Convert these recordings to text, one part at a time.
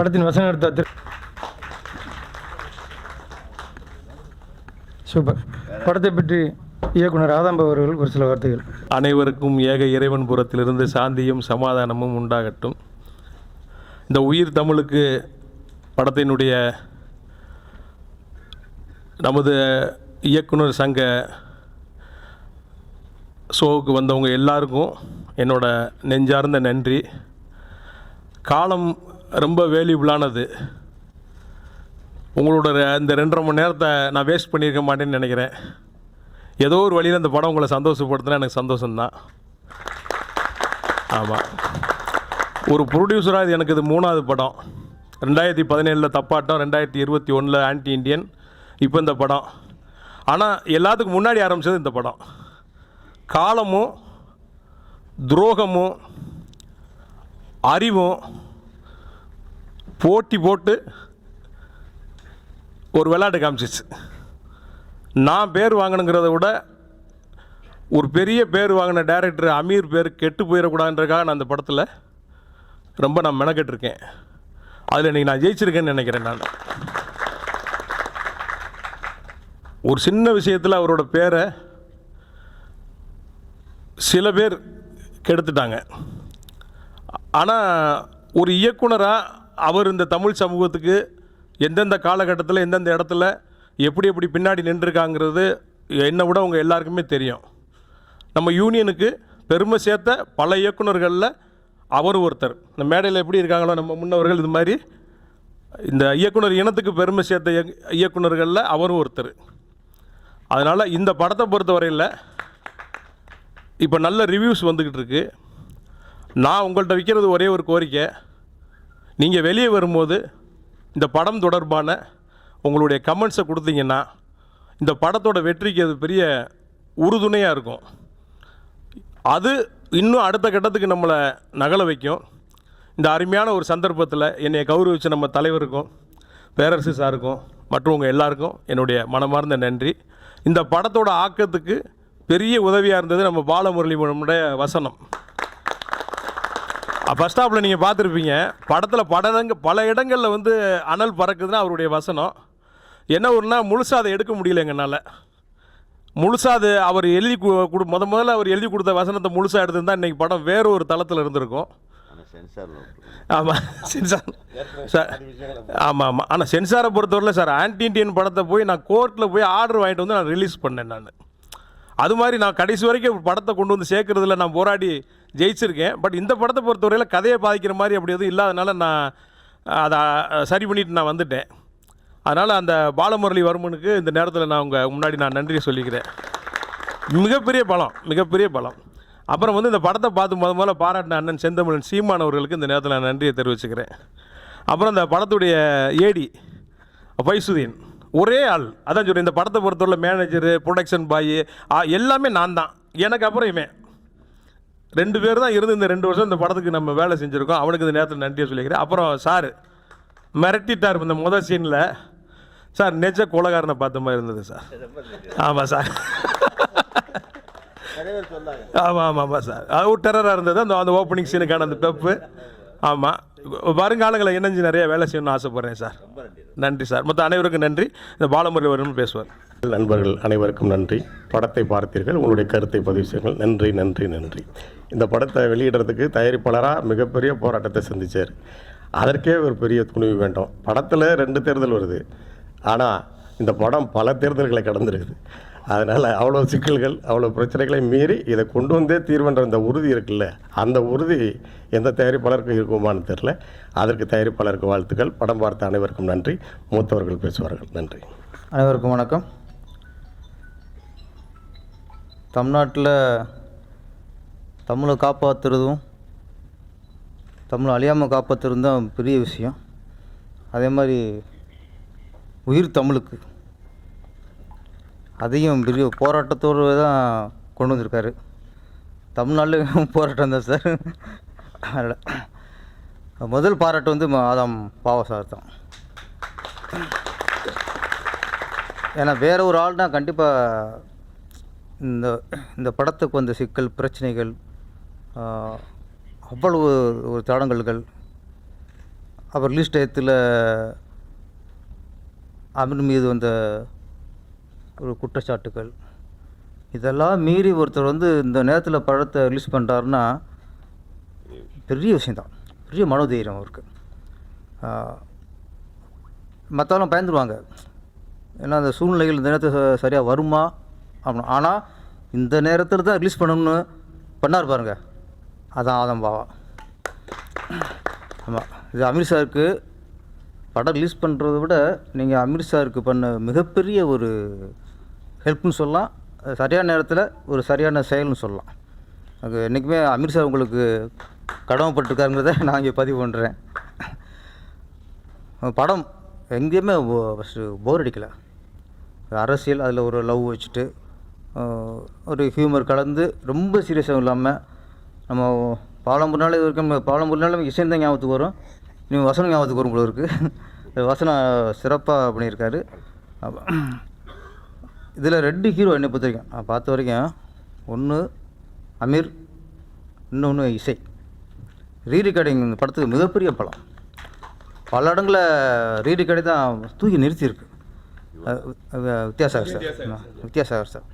படத்தின் வசனம் எடுத்த சூப்பர். படத்தை பற்றி இயக்குனர் ஆதம்ப அவர்கள் ஒரு சில வார்த்தைகள். அனைவருக்கும் ஏக இறைவன் புறத்திலிருந்து சாந்தியும் சமாதானமும் உண்டாகட்டும். இந்த உயிர் தமிழுக்கு படத்தினுடைய நமது இயக்குனர் சங்க ஷோவுக்கு வந்தவங்க எல்லாருக்கும் என்னோட நெஞ்சார்ந்த நன்றி. காலம் ரொம்ப வேல்யூபிளானது. உங்களோட இந்த 2.5 மணி நேரத்தை நான் வேஸ்ட் பண்ணியிருக்க மாட்டேன்னு நினைக்கிறேன். ஏதோ ஒரு வழியில் இந்த படம் உங்களை சந்தோஷப்படுத்தினா எனக்கு சந்தோஷம்தான். ஆமாம், ஒரு ப்ரொடியூசராக இது எனக்கு இது 3வது படம். 2017 தப்பாட்டம், 2021 ஆன்டி இண்டியன், இப்போ இந்த படம். ஆனால் எல்லாத்துக்கும் முன்னாடி ஆரம்பித்தது இந்த படம். காலமும் துரோகமும் அறிவும் போட்டி போட்டு ஒரு விளையாட்டு காமிச்சிச்சு. நான் பேர் வாங்கணுங்கிறத விட ஒரு பெரிய பேர் வாங்கின டைரக்டர் அமீர் பேர் கெட்டு போயிடக்கூடாதுன்றதுக்காக நான் அந்த படத்தில் ரொம்ப நான் மெனக்கெட்டிருக்கேன். அதில் இன்றைக்கி நான் ஜெயிச்சிருக்கேன்னு நினைக்கிறேன். நான் ஒரு சின்ன விஷயத்தில் அவரோட பேரை சில பேர் கெடுத்துட்டாங்க. ஆனால் ஒரு இயக்குனராக அவர் இந்த தமிழ் சமூகத்துக்கு எந்தெந்த காலகட்டத்தில் எந்தெந்த இடத்துல எப்படி எப்படி பின்னாடி நின்றுருக்காங்கிறது என்னை விட உங்கள் எல்லாருக்குமே தெரியும். நம்ம யூனியனுக்கு பெருமை சேர்த்த பல இயக்குனர்களில் அவர் ஒருத்தர். இந்த மேடையில் எப்படி இருக்காங்களோ நம்ம முன்னவர்கள், இது மாதிரி இந்த இயக்குனர் இனத்துக்கு பெருமை சேர்த்த இயக்குனர்களில் அவரும் ஒருத்தர். அதனால் இந்த படத்தை பொறுத்தவரையில் இப்போ நல்ல ரிவ்யூஸ் வந்துக்கிட்டு இருக்கு. நான் உங்கள்கிட்ட வைக்கிறது ஒரே ஒரு கோரிக்கை, நீங்கள் வெளியே வரும்போது இந்த படம் தொடர்பான உங்களுடைய கமெண்ட்ஸை கொடுத்தீங்கன்னா இந்த படத்தோட வெற்றிக்கு அது பெரிய உறுதுணையாக இருக்கும். அது இன்னும் அடுத்த கட்டத்துக்கு நம்மளை நகல வைக்கும். இந்த அருமையான ஒரு சந்தர்ப்பத்தில் என்னை கௌரவிச்ச நம்ம தலைவருக்கும் பேரரசு சாருக்கும் மற்றவங்க எல்லாருக்கும் என்னுடைய மனமார்ந்த நன்றி. இந்த படத்தோட ஆக்கத்துக்கு பெரிய உதவியாக இருந்தது நம்ம பாலமுரளியோட வசனம். ஃபஸ்ட் ஹாஃபில் நீங்கள் பார்த்துருப்பீங்க, படத்தில் பல இடங்களில் வந்து அனல் பறக்குதுன்னா அவருடைய வசனம். என்ன ஒன்றுனா முழுசாக அதை எடுக்க முடியல எங்களால். முழுசாக அது அவர் எழுதி முதல்ல அவர் எழுதி கொடுத்த வசனத்தை முழுசாக எடுத்துருந்தால் இன்றைக்கி படம் வேறு ஒரு தளத்தில் இருந்திருக்கும். ஆமாம், சென்சார் சார். ஆமாம் ஆமாம். ஆனால் சென்சாரை பொறுத்தவரையில் சார், ஆன்டி இண்டியன் படத்தை போய் நான் கோர்ட்டில் போய் ஆர்டர் வாங்கிட்டு வந்து நான் ரிலீஸ் பண்ணேன். நான் அது மாதிரி நான் கடைசி வரைக்கும் படத்தை கொண்டு வந்து சேர்க்குறதுல நான் போராடி ஜெயிச்சிருக்கேன். பட் இந்த படத்தை பொறுத்தவரையில் கதையை பாதிக்கிற மாதிரி அப்படி எதுவும் இல்லாதனால நான் அதை சரி பண்ணிவிட்டு நான் வந்துட்டேன். அதனால் அந்த பாலமுரளி வர்மனுக்கு இந்த நேரத்தில் நான் உங்கள் முன்னாடி நான் நன்றியை சொல்லிக்கிறேன். மிகப்பெரிய பலம். அப்புறம் வந்து இந்த படத்தை பார்த்து முதல்ல பாராட்டின அண்ணன் செந்தமிழன் சீமான் அவர்களுக்கு இந்த நேரத்தில் நான் நன்றியை தெரிவிச்சுக்கிறேன். அப்புறம் இந்த படத்துடைய ஏடி பைசுதீன் ஒரே ஆள். அதான் சொல்கிறேன், இந்த படத்தை பொறுத்தவரை மேனேஜரு, ப்ரொடக்ஷன் பாய் எல்லாமே நான் தான். எனக்கு அப்புறம் இவன் 2 பேர் தான் இருந்து இந்த 2 வருஷம் இந்த படத்துக்கு நம்ம வேலை செஞ்சுருக்கோம். அவனுக்கு இந்த நேரத்தில் நன்றியை சொல்லிக்கிறேன். அப்புறம் சார் மிரட்டிட்டார் இந்த முதல் சீனில். சார் நெஜ கொலகாரனை பார்த்த மாதிரி இருந்தது சார். ஆமாம் சார். ஆமாம் சார், அது ஒரு டெரராக இருந்தது அந்த ஓப்பனிங் சீனுக்கான அந்த பெப்பு. ஆமாம், வருங்காலங்களில் இணைஞ்சு நிறைய வேலை செய்யணும்னு ஆசைப்பட்றேன் சார். நன்றி சார். மற்ற அனைவருக்கும் நன்றி. இந்த பாலமுரளி வரும்னு பேசுவார். நண்பர்கள் அனைவருக்கும் நன்றி. படத்தை பார்த்தீர்கள், உங்களுடைய கருத்தை பதிவு செய்யுங்கள். நன்றி நன்றி நன்றி. இந்த படத்தை வெளியிடுறதுக்கு தயாரிப்பாளராக மிகப்பெரிய போராட்டத்தை சந்தித்தார். அதற்கே ஒரு பெரிய துணிவு வேண்டும். படத்தில் 2 தேர்தல் வருது, ஆனால் இந்த படம் பல தேர்தல்களை கடந்துருக்குது. அதனால் அவ்வளோ சிக்கல்கள், அவ்வளோ பிரச்சனைகளை மீறி இதை கொண்டு வந்தே தீர்வுன்ற அந்த உறுதி இருக்குல்ல, அந்த உறுதி எந்த தயாரிப்பாளருக்கும் இருக்குமான்னு தெரில. அதற்கு தயாரிப்பாளருக்கு வாழ்த்துக்கள். படம் பார்த்த அனைவருக்கும் நன்றி. மூத்தவர்கள் பேசுவார்கள். நன்றி. அனைவருக்கும் வணக்கம். தமிழ்நாட்டில் தமிழை காப்பாற்றுறதும் தமிழை அழியாமல் காப்பாற்றுறதும் தான் பெரிய விஷயம். அதே மாதிரி உயிர் தமிழுக்கு அதையும் பெரிய போராட்டத்தோடு தான் கொண்டு வந்திருக்காரு. தமிழ்நாட்டில் போராட்டம் தான் சார். முதல் பாராட்டு வந்து ஆதாம் பாவா சார் தான். ஏன்னா வேறு ஒரு ஆள்னா கண்டிப்பாக இந்த படத்துக்கு வந்த சிக்கல் பிரச்சனைகள், அவ்வளவு ஒரு தடங்கல்கள், அவர் ரிலீஸ் டயத்தில் அமீர் மீது வந்த ஒரு குற்றச்சாட்டுகள் இதெல்லாம் மீறி ஒருத்தர் வந்து இந்த நேரத்தில் படத்தை ரிலீஸ் பண்ணுறாருன்னா பெரிய விஷயந்தான், பெரிய மனோதைரியம் அவருக்கு. மற்றவெல்லாம் பயந்துருவாங்க, ஏன்னா அந்த சூழ்நிலைகள் இந்த நேரத்தில் சரியாக வருமா அப்படின்னு. ஆனால் இந்த நேரத்தில் தான் ரிலீஸ் பண்ணணும்னு பண்ணார் பாருங்க, அதான் ஆதம் பாவா. ஆமாம், இது அமீர் சாருக்கு படம் ரிலீஸ் பண்ணுறத விட நீங்கள் அமீர் சாருக்கு பண்ண மிகப்பெரிய ஒரு ஹெல்ப்னு சொல்லலாம், சரியான நேரத்தில் ஒரு சரியான செயல்னு சொல்லலாம். அது என்றைக்குமே அமீர் சார் உங்களுக்கு கடமைப்பட்டிருக்காருங்கிறத நான் இங்கே பதிவு பண்ணுறேன். படம் எங்கேயுமே ஃபஸ்ட்டு போர் அடிக்கலை. அரசியல் அதில் ஒரு லவ் வச்சுட்டு ஒரு ஹியூமர் கலந்து ரொம்ப சீரியஸாகவும் இல்லாமல், நம்ம பாலம்பூர்னாலே இது வரைக்கும் பாலம்பூர்னாலே இசை தான் ஞாபகத்துக்கு வரும், இன்னும் வசனம் ஞாபகத்துக்கு வரும் போல இருக்குது. வசனம் சிறப்பாக பண்ணியிருக்காரு. இதில் 2 ஹீரோ என்னை பொறுத்த வரைக்கும் நான் பார்த்த வரைக்கும், ஒன்று அமீர், இன்னொன்று இசை. ரீரிகார்டிங் இந்த படத்துக்கு மிகப்பெரிய பலம். பல இடங்களில் ரீரிகார்டிங் தான் தூக்கி நிறுத்தியிருக்கு. வித்யாசாகர் சார்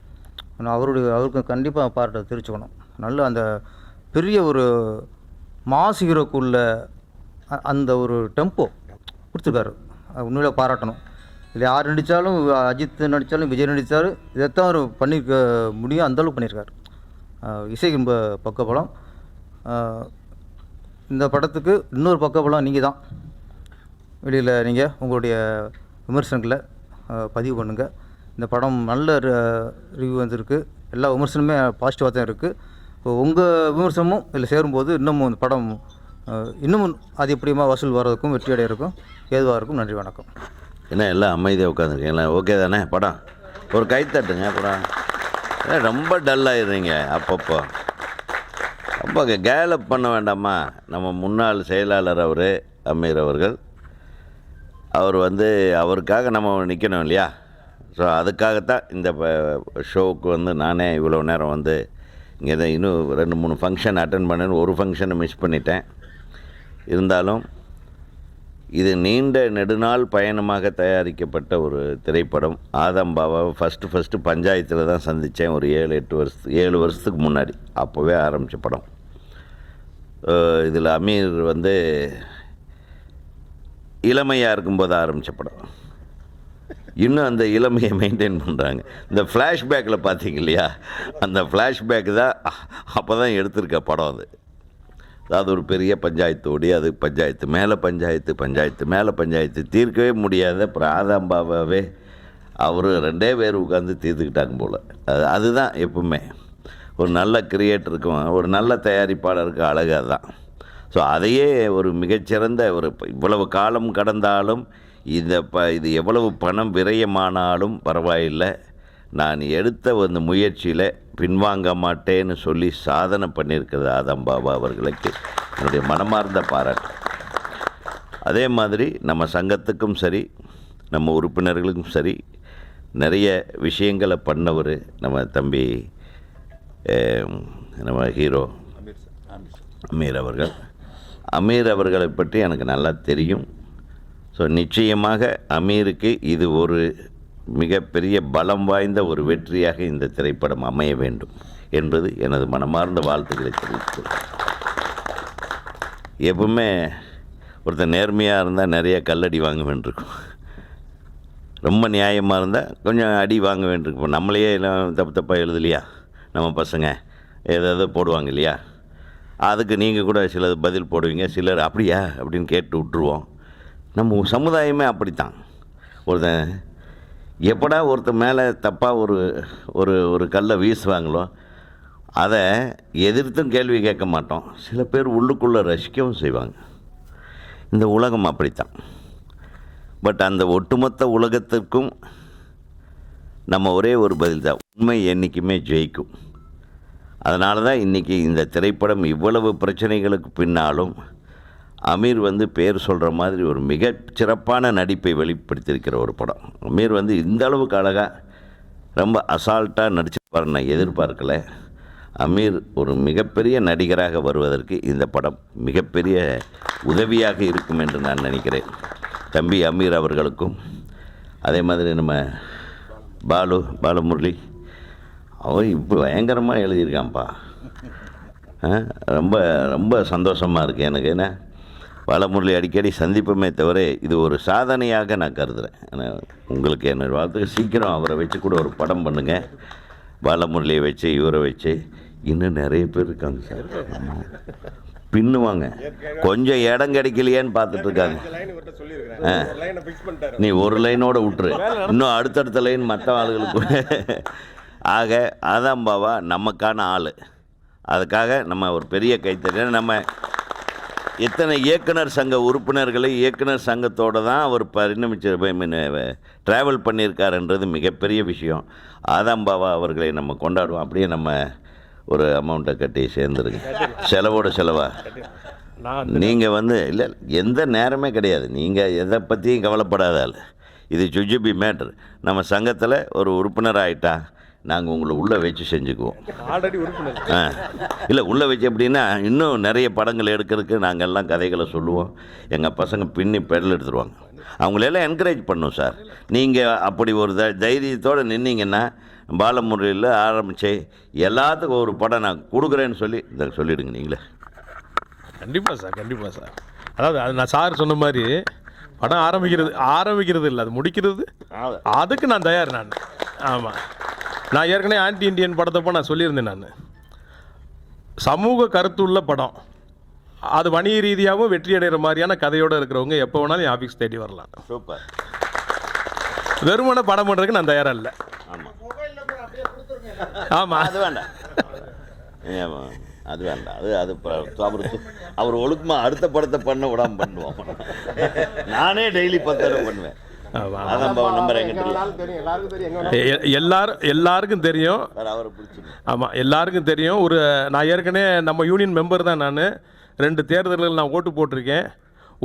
நான் அவருக்கு கண்டிப்பாக பாராட்ட தெரிவிச்சுக்கணும். நல்ல அந்த பெரிய ஒரு மாஸ் ஹீரோக்குள்ள அந்த ஒரு டெம்போ கொடுத்துருக்காரு, உண்மையில பாராட்டணும். இல்லை யார் நடித்தாலும், அஜித் நடித்தாலும், விஜய் நடித்தார், இதைத்தான் அவர் பண்ணியிருக்க முடியும், அந்தளவுக்கு பண்ணியிருக்காரு. இசை ரொம்ப பக்கபலம். இந்த படத்துக்கு இன்னொரு பக்கபலம் நீங்கள் தான். வெளியில் நீங்கள் உங்களுடைய விமர்சனங்களை பதிவு பண்ணுங்கள். இந்த படம் நல்ல ரிவ்யூ வந்திருக்கு, எல்லா விமர்சனமே பாசிட்டிவாக தான் இருக்குது. இப்போ உங்கள் விமர்சனமும் இதில் சேரும்போது இன்னமும் இந்த படம் இன்னமும் அதிகப்படியாக வசூல் வர்றதுக்கும் வெற்றி அடைகிறதுக்கும் ஏதுவாக இருக்கும். நன்றி, வணக்கம். என்ன எல்லாம் அமைதியாக உட்காந்துருக்கீங்களா? ஓகே தானே? படம் ஒரு கைத்தட்டுங்க. படம் ரொம்ப டல்லாகிடுறீங்க அப்பப்போ. ரொம்ப கேலப் பண்ண வேண்டாமா? நம்ம முன்னாள் செயலாளர் அவர் அமீர் அவர்கள், அவர் வந்து அவருக்காக நம்ம நிற்கணும் இல்லையா? ஸோ அதுக்காகத்தான் இந்த ஷோவுக்கு வந்து நானே இவ்வளோ நேரம் வந்து இங்கே தான் இன்னும் 2-3 ஃபங்க்ஷன் அட்டன் பண்ணேன்னு ஒரு ஃபங்க்ஷனை மிஸ் பண்ணிட்டேன். இருந்தாலும் இது நீண்ட நெடுநாள் பயணமாக தயாரிக்கப்பட்ட ஒரு திரைப்படம். ஆதம் பாபாவை ஃபஸ்ட்டு பஞ்சாயத்தில் தான் சந்தித்தேன், ஒரு 7 வருஷத்துக்கு முன்னாடி. அப்போவே ஆரம்பித்த படம். இதில் அமீர் வந்து இளமையாக இருக்கும்போது ஆரம்பித்த படம். இன்னும் அந்த இளமையை மெயின்டைன் பண்ணுறாங்க. இந்த ஃப்ளாஷ்பேக்கில் பார்த்தீங்க இல்லையா, அந்த ஃப்ளாஷ்பேக்கு தான் அப்போ தான் எடுத்திருக்க படம். அது ஒரு பெரிய பஞ்சாயத்தோடி, அது பஞ்சாயத்து மேலே பஞ்சாயத்து தீர்க்கவே முடியாத பிராதம்பாவே அவர் 2 பேர் உட்காந்து தீர்த்துக்கிட்டாங்க போல். அதுதான் எப்பவுமே ஒரு நல்ல கிரியேட்டருக்கும் ஒரு நல்ல தயாரிப்பாளருக்கு அழகாக தான். ஸோ அதையே ஒரு மிகச்சிறந்த ஒரு இவ்வளவு காலம் கடந்தாலும் இது எவ்வளவு பணம் விரயமானாலும் பரவாயில்லை, நான் எடுத்த அந்த முயற்சியில் பின்வாங்க மாட்டேன்னு சொல்லி சாதனை பண்ணியிருக்கிறது ஆதம் பாபா அவர்களுக்கு என்னுடைய மனமார்ந்த பாராட்டு. அதே மாதிரி நம்ம சங்கத்துக்கும் சரி, நம்ம உறுப்பினர்களுக்கும் சரி, நிறைய விஷயங்களை பண்ணவர் நம்ம தம்பி நம்ம ஹீரோ அமீர் அவர்களை பற்றி எனக்கு நல்லா தெரியும். ஸோ நிச்சயமாக அமீருக்கு இது ஒரு மிகப்பெரிய பலம் வாய்ந்த ஒரு வெற்றியாக இந்த திரைப்படம் அமைய வேண்டும் என்பது எனது மனமார்ந்த வாழ்த்துக்களை தெரிவித்துள்ளேன். எப்பவுமே ஒருத்தர் நேர்மையாக இருந்தால் நிறைய கல்லடி வாங்க வேண்டியிருக்கும், ரொம்ப நியாயமாக இருந்தால் கொஞ்சம் அடி வாங்க வேண்டியிருக்கும். நம்மளையே எல்லாம் தப்பாக எழுதலையா, நம்ம பசங்க ஏதாவது போடுவாங்க இல்லையா, அதுக்கு நீங்கள் கூட சிலது பதில் போடுவீங்க, சிலர் அப்படியா அப்படின்னு கேட்டு விட்டுருவோம். நம்ம சமுதாயமே அப்படித்தான். ஒருத்தன் மேலே தப்பாக ஒரு கல்லை வீசுவாங்களோ அதை எதிர்த்தும் கேள்வி கேட்க மாட்டோம். சில பேர் உள்ளுக்குள்ளே ரசிக்கவும் செய்வாங்க. இந்த உலகம் அப்படித்தான். பட் அந்த ஒட்டுமொத்த உலகத்திற்கும் நம்ம ஒரே ஒரு பதில் தான், உண்மை என்றைக்குமே ஜெயிக்கும். அதனால தான் இன்றைக்கி இந்த திரைப்படம் இவ்வளவு பிரச்சனைகளுக்கு பின்னாலும் அமீர் வந்து பேர் சொல்கிற மாதிரி ஒரு மிக சிறப்பான நடிப்பை வெளிப்படுத்தியிருக்கிற ஒரு படம். அமீர் வந்து இந்த அளவுக்கு அழகாக ரொம்ப அசால்ட்டாக நடிச்சிருப்பார் நான் எதிர்பார்க்கலை. அமீர் ஒரு மிகப்பெரிய நடிகராக வருவதற்கு இந்த படம் மிகப்பெரிய உதவியாக இருக்கும் என்று நான் நினைக்கிறேன். தம்பி அமீர் அவர்களுக்கும் அதே மாதிரி நம்ம பாலுமுரளி அவன் இப்போ பயங்கரமாக எழுதியிருக்கான்ப்பா. ரொம்ப ரொம்ப சந்தோஷமாக இருக்குது எனக்கு. ஏன்னா பாலமுரளி அடிக்கடி சந்திப்போமே தவிர இது ஒரு சாதனையாக நான் கருதுகிறேன். உங்களுக்கு என்ன வாழ்த்துக்கு, சீக்கிரம் அவரை வச்சு கூட ஒரு படம் பண்ணுங்கள். பாலமுரளியை வச்சு இவரை வச்சு இன்னும் நிறைய பேர் இருக்காங்க சார், பின்னுவாங்க. கொஞ்சம் இடம் கிடைக்கலையேன்னு பார்த்துட்ருக்காங்க. நீ ஒரு லைனோட விட்டுரு, இன்னும் அடுத்தடுத்த லைன் மற்ற ஆளுகளுக்கு. ஆக ஆதாம்பாவா நமக்கான ஆள். அதுக்காக நம்ம ஒரு பெரிய கைத்தறி. நம்ம எத்தனை இயக்குனர் சங்க உறுப்பினர்களை இயக்குனர் சங்கத்தோடு தான் அவர் ட்ராவல் பண்ணியிருக்காருன்றது மிகப்பெரிய விஷயம். ஆதாம்பாவா அவர்களை நம்ம கொண்டாடுவோம். அப்படியே நம்ம ஒரு அமௌண்ட்டை கட்டி சேர்ந்துருங்க, செலவோட செலவாக. நீங்கள் இல்லை எந்த நேரமே கிடையாது, நீங்கள் எதை பற்றியும் கவலைப்படாதால். இது ஜுஜுபி மேட்ரு. நம்ம சங்கத்தில் ஒரு உறுப்பினர் ஆகிட்டா நாங்கள் உங்களை உள்ளே வச்சு செஞ்சுக்குவோம். ஆல்ரெடி உறுப்பினர் இல்லை உள்ளே வச்சு எப்படின்னா இன்னும் நிறைய படங்கள் எடுக்கிறதுக்கு நாங்கள் எல்லாம் கதைகளை சொல்லுவோம். எங்கள் பசங்க பின்னி பெடல் எடுத்துருவாங்க. அவங்களெல்லாம் என்கரேஜ் பண்ணோம் சார். நீங்கள் அப்படி ஒரு தைரியத்தோடு நின்னீங்கன்னா பாலமுரளியில் ஆரம்பித்து எல்லாத்துக்கும் ஒரு படம் நான் கொடுக்குறேன்னு சொல்லி சொல்லிவிடுங்க நீங்களே. கண்டிப்பாக சார், கண்டிப்பாக சார். அதாவது அது நான் சார் சொன்ன மாதிரி படம் ஆரம்பிக்கிறது இல்லை, அது முடிக்கிறது. அதுக்கு நான் தயார். நான் ஆமாம், நான் ஏற்கனவே ஆன்டி இண்டியன் படத்தப்போ நான் சொல்லியிருந்தேன். நான் சமூக கருத்துள்ள படம், அது வணிக ரீதியாகவும் வெற்றி அடைகிற மாதிரியான கதையோடு இருக்கிறவங்க எப்போ வேணாலும் என் ஆஃபீஸ் தேடி வரலாம். சூப்பர். வெறுமனை படம் பண்ணுறதுக்கு நான் தயாராக இல்லை. ஆமாம் ஆமாம், அது வேண்டாம், அது வேண்டாம். அது அவர் ஒழுக்கமாக அடுத்த படத்தை பண்ண விடாமல் பண்ணுவோம். நானே டெய்லி 10 தடவை பண்ணுவேன். எல்லாருக்கும் தெரியும். ஆமாம், எல்லாருக்கும் தெரியும். நான் ஏற்கனவே நம்ம யூனியன் மெம்பர் தான். நான் 2 தேர்தல்கள் நான் ஓட்டு போட்டிருக்கேன்.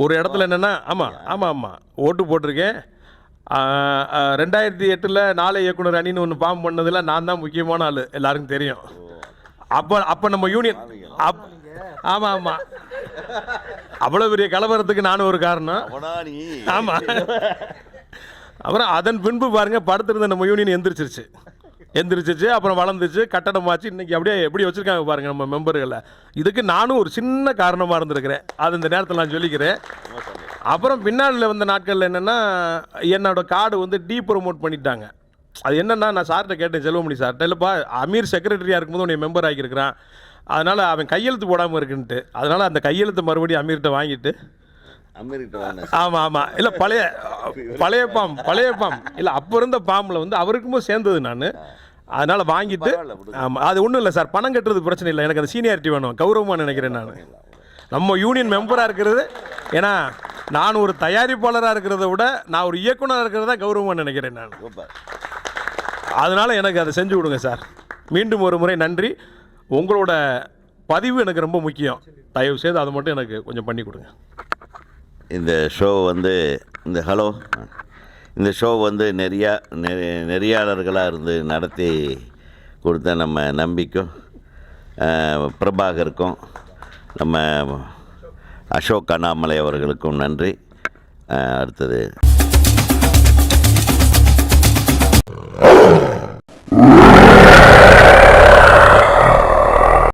ஒரு இடத்துல என்னென்னா ஆமாம் ஓட்டு போட்டிருக்கேன். 2008 நாளை இயக்குனர் அணின்னு ஒன்று ஃபார்ம் பண்ணதில் நான் தான் முக்கியமான ஆள், எல்லாருக்கும் தெரியும். அப்போ நம்ம யூனியன் ஆமாம் அவ்வளோ பெரிய கலவரத்துக்கு நானும் ஒரு காரணம். ஆமாம். அப்புறம் அதன் பின்பு பாருங்கள், படுத்திருந்த நம்ம யூனியன் எந்திரிச்சிருச்சு, அப்புறம் வளர்ந்துச்சு, கட்டடமாச்சு. இன்றைக்கி அப்படியே எப்படி வச்சுருக்காங்க பாருங்கள் நம்ம மெம்பர்களை. இதுக்கு நானும் ஒரு சின்ன காரணமாக இருந்திருக்கிறேன். அது இந்த நேரத்தில் நான் சொல்லிக்கிறேன். அப்புறம் பின்னாளில் வந்த நாட்களில் என்னென்னா என்னோடய கார்டு டீப்ரமோட் பண்ணிட்டாங்க. அது என்னென்னா, நான் சார்கிட்ட கேட்டேன், செல்வமணி சார்கிட்ட, இல்லைப்பா அமீர் செக்ரட்டரியாக இருக்கும்போது உன்னை மெம்பர் ஆகியிருக்கிறான், அதனால் அவன் கையெழுத்து போடாமல் இருக்குன்ட்டு. அதனால் அந்த கையெழுத்து மறுபடியும் அமீர்கிட்ட வாங்கிட்டு. ஆமாம் இல்லை, பழைய பாம் இல்லை, அப்போ இருந்த பாம்பில் அவருக்கும் சேர்ந்தது நான். அதனால் வாங்கிட்டு. ஆமாம், அது ஒன்றும் இல்லை சார், பணம் கட்டுறது பிரச்சனை இல்லை, எனக்கு அந்த சீனியாரிட்டி வேணும், கௌரவமாக நினைக்கிறேன் நான். நம்ம யூனியன் மெம்பராக இருக்கிறது, ஏன்னா நான் ஒரு தயாரிப்பாளராக இருக்கிறத விட நான் ஒரு இயக்குனராக இருக்கிறத கௌரவமாக நினைக்கிறேன் நான். அதனால் எனக்கு அதை செஞ்சு கொடுங்க சார். மீண்டும் ஒரு முறை நன்றி. உங்களோட பதிவு எனக்கு ரொம்ப முக்கியம். தயவு செய்து அதை மட்டும் எனக்கு கொஞ்சம் பண்ணி கொடுங்க. இந்த ஷோ இந்த ஷோ நெறியாளர்களாக இருந்து நடத்தி கொடுத்த நம்ம நம்பிக்கும், பிரபாகருக்கும், நம்ம அசோக் அண்ணாமலை அவர்களுக்கும் நன்றி. அடுத்தது